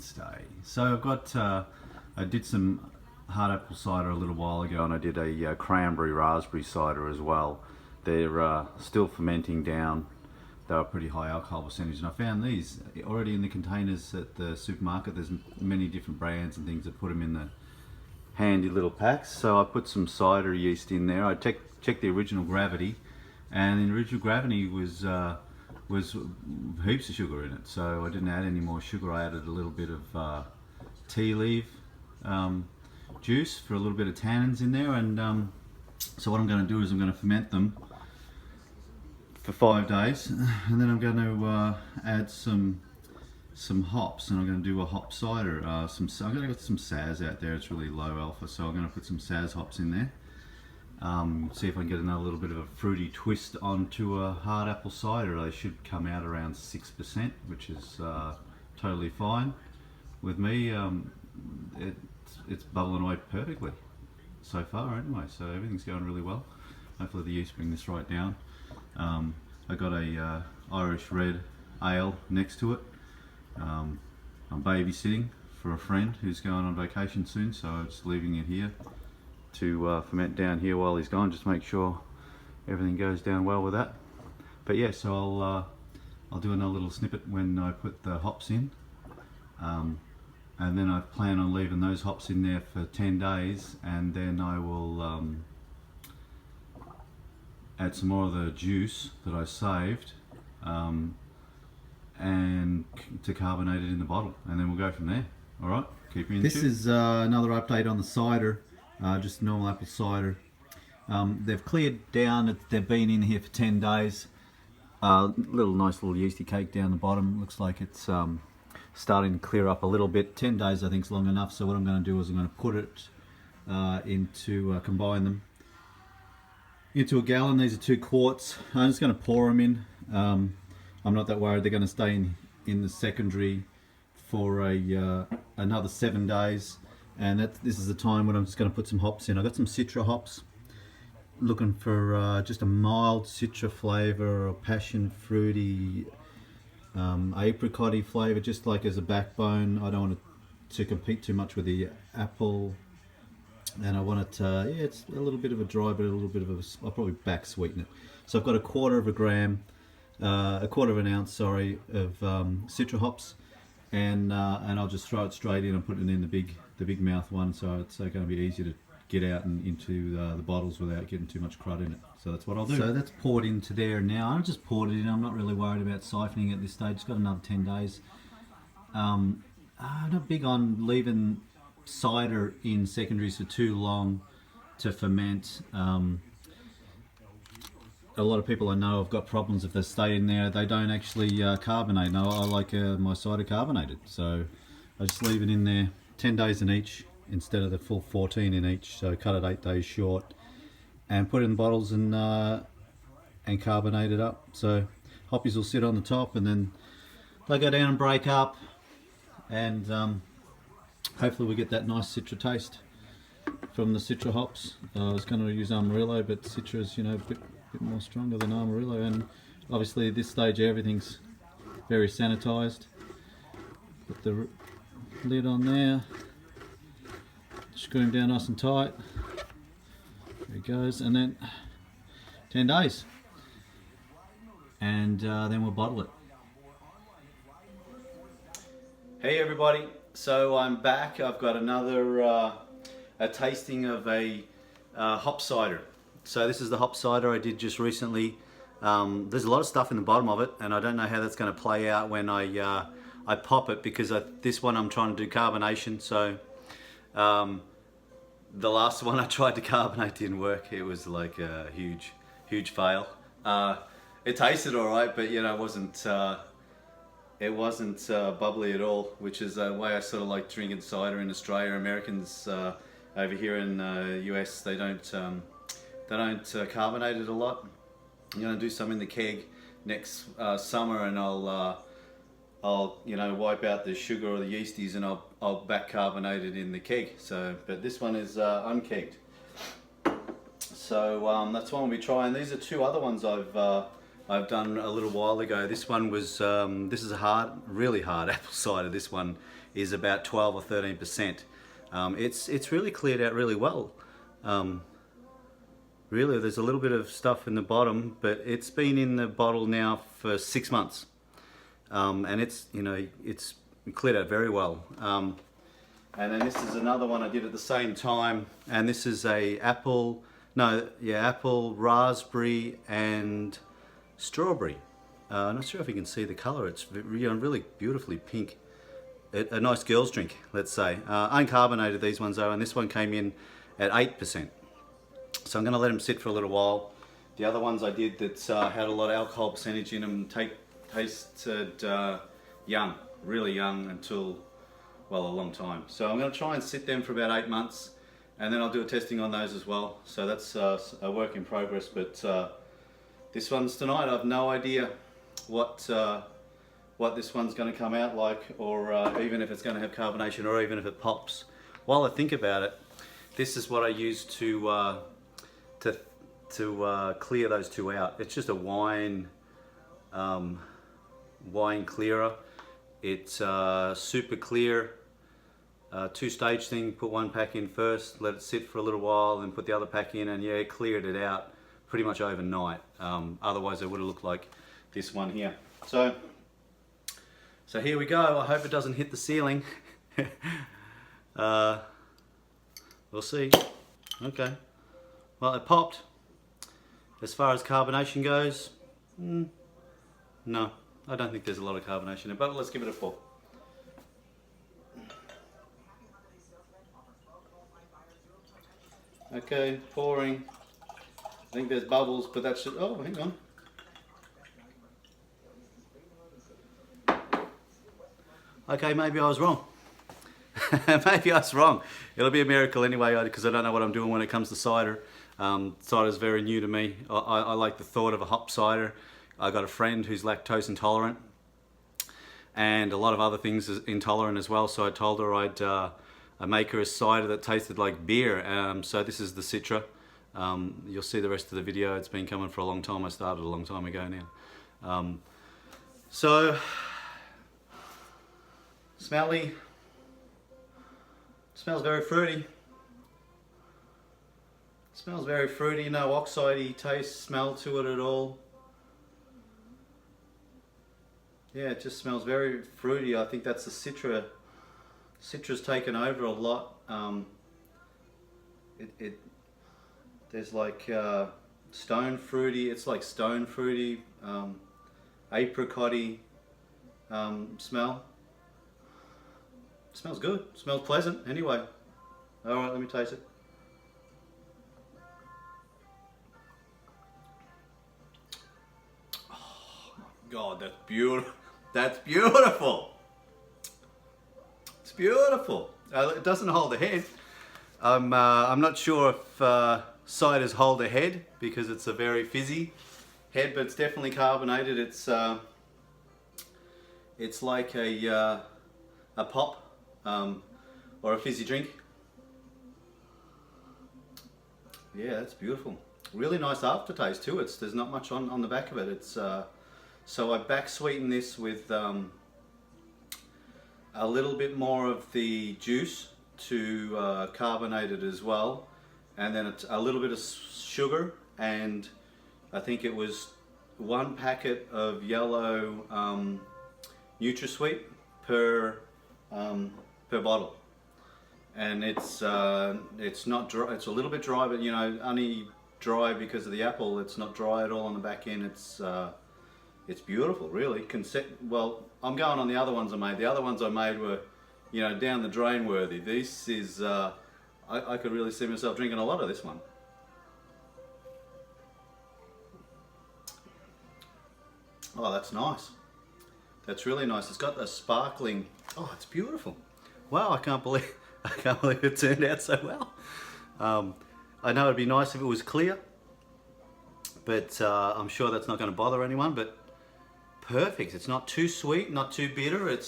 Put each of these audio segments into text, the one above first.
Wednesday. So I've got, I did some hard apple cider a little while ago, and I did a cranberry raspberry cider as well. They're still fermenting down. They were pretty high alcohol percentage, and I found these already in the containers at the supermarket. There's many different brands and things that put them in the handy little packs. So I put some cider yeast in there. I checked the original gravity, and the original gravity was heaps of sugar in it, so I didn't add any more sugar. I added a little bit of tea leaf juice for a little bit of tannins in there, and so what I'm going to do is I'm going to ferment them for 5 days, and then I'm going to add some hops, and I'm going to do a hop cider. I'm going to get some Saz out there. It's really low alpha, so I'm going to put some Saz hops in there. See if I can get another little bit of a fruity twist onto a hard apple cider. They should come out around 6%, which is totally fine with me. It's bubbling away perfectly so far anyway, so everything's going really well. Hopefully the yeast bring this right down. I got a Irish red ale next to it. I'm babysitting for a friend who's going on vacation soon, so I'm just leaving it here to ferment down here while he's gone, just make sure everything goes down well with that. But yeah, so I'll do another little snippet when I put the hops in, and then I plan on leaving those hops in there for 10 days, and then I will add some more of the juice that I saved and to carbonate it in the bottle, and then we'll go from there. Alright, keep you in the tube. This is another update on the cider. Just normal apple cider. They've cleared down. They've been in here for 10 days. Nice little yeasty cake down the bottom. Looks like it's starting to clear up a little bit. 10 days I think is long enough. So what I'm going to do is I'm going to put it combine them into a gallon. These are 2 quarts. I'm just going to pour them in. I'm not that worried. They're going to stay in the secondary for another 7 days. And this is the time when I'm just going to put some hops in. I've got some Citra hops, looking for just a mild Citra flavour, or passion fruity, apricot-y flavour, just like as a backbone. I don't want it to compete too much with the apple, and I want it, yeah, it's a little bit of a dry, but a little bit of I'll probably back sweeten it. So I've got a quarter of an ounce, sorry, of Citra hops, and I'll just throw it straight in and put it in the big mouth one, so it's going to be easy to get out and into the bottles without getting too much crud in it. So that's what I'll do. So that's poured into there now. I just poured it in. I'm not really worried about siphoning at this stage. It's got another 10 days. I'm not big on leaving cider in secondaries for too long to ferment. A lot of people I know have got problems if they stay in there. They don't actually carbonate. No, I like my cider carbonated, so I just leave it in there 10 days in each instead of the full 14 in each. So cut it 8 days short and put it in bottles and carbonate it up. So hoppies will sit on the top, and then they go down and break up, and hopefully we get that nice Citra taste from the Citra hops. I was going to use Amarillo, but Citra is, a bit more stronger than Amarillo, and obviously at this stage everything's very sanitized. Put the lid on there, screw him down nice and tight. There he goes, and then 10 days, and then we'll bottle it. Hey everybody, so I'm back. I've got another a tasting of a hop cider. So this is the hop cider I did just recently. There's a lot of stuff in the bottom of it, and I don't know how that's going to play out when I pop it, because this one I'm trying to do carbonation. So the last one I tried to carbonate didn't work. It was like a huge fail. It tasted all right, but it wasn't bubbly at all, which is the way I sort of like drinking cider in Australia. Americans over here in the US, they don't carbonate it a lot. I'm going to do some in the keg next summer, and I'll wipe out the sugar or the yeasties, and I'll back carbonate it in the keg. So, but this one is unkegged. So that's one we'll be trying. These are 2 other ones I've I've done a little while ago. This one was, this is a really hard apple cider. This one is about 12 or 13%. It's really cleared out really well. Really, there's a little bit of stuff in the bottom, but it's been in the bottle now for 6 months. And it's, you know, it's cleared out very well. And then this is another one I did at the same time, and this is apple, raspberry and strawberry. I'm not sure if you can see the colour. It's really beautifully pink. A nice girl's drink, let's say. Uncarbonated, these ones are, and this one came in at 8%. So I'm going to let them sit for a little while. The other ones I did that had a lot of alcohol percentage in them tasted young, really young until, well, a long time. So I'm going to try and sit them for about 8 months, and then I'll do a testing on those as well. So that's a work in progress, but this one's tonight. I have no idea what this one's going to come out like, or even if it's going to have carbonation, or even if it pops. While I think about it, this is what I use to clear those two out. It's just a wine clearer. It's super clear, two-stage thing. Put one pack in first, let it sit for a little while, then put the other pack in, and yeah, it cleared it out pretty much overnight. Otherwise it would have looked like this one here. So here we go. I hope it doesn't hit the ceiling. We'll see. Okay. Well, it popped. As far as carbonation goes, no, I don't think there's a lot of carbonation in it, but let's give it a pour. Okay, pouring. I think there's bubbles, but that should, oh, hang on. Okay, maybe I was wrong. Maybe I was wrong. It'll be a miracle anyway, because I don't know what I'm doing when it comes to cider. Cider is very new to me. I like the thought of a hop cider. I got a friend who's lactose intolerant, and a lot of other things is intolerant as well. So I told her I'd make her a cider that tasted like beer. So this is the Citra. You'll see the rest of the video. It's been coming for a long time. I started a long time ago now. So smelly. Smells very fruity. Smells very fruity, no oxidey taste, smell to it at all. Yeah, it just smells very fruity. I think that's the Citra. Citra's taken over a lot. There's like stone fruity. It's like stone fruity, apricot-y smell. Smells good. Smells pleasant. Anyway, all right, let me taste it. God, that's beautiful. That's beautiful. It's beautiful. It doesn't hold a head. I'm not sure if ciders hold a head because it's a very fizzy head, but it's definitely carbonated. It's like a pop or a fizzy drink. Yeah, that's beautiful. Really nice aftertaste too. There's not much on the back of it. It's so I back sweeten this with a little bit more of the juice to carbonate it as well, and then a little bit of sugar, and I think it was 1 packet of yellow NutraSweet per bottle, and it's not dry. It's a little bit dry, but you know, only dry because of the apple. It's not dry at all on the back end. It's beautiful, really. Well, I'm going on the other ones I made. The other ones I made were, you know, down the drain worthy. This is, I could really see myself drinking a lot of this one. Oh, that's nice. That's really nice. It's got a sparkling, oh, it's beautiful. Wow, I can't believe it turned out so well. I know it'd be nice if it was clear, but I'm sure that's not going to bother anyone, but perfect. It's not too sweet, not too bitter. It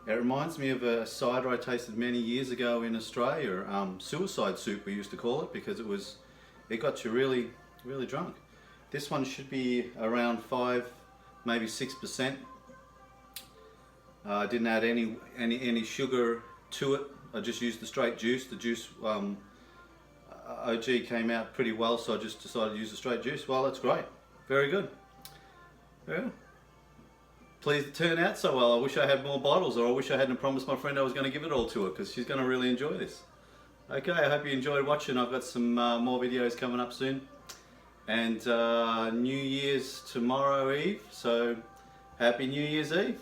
reminds me of a cider I tasted many years ago in Australia. Suicide soup we used to call it, because it got you really, really drunk. This one should be around 5, maybe 6%. I didn't add any sugar to it. I just used the straight juice. The juice OG came out pretty well, so I just decided to use the straight juice. Well, that's great. Very good. Yeah. Pleased it turned out so well. I wish I had more bottles, or I wish I hadn't promised my friend I was going to give it all to her, because she's going to really enjoy this. Okay, I hope you enjoyed watching. I've got some more videos coming up soon. And New Year's tomorrow Eve, so Happy New Year's Eve.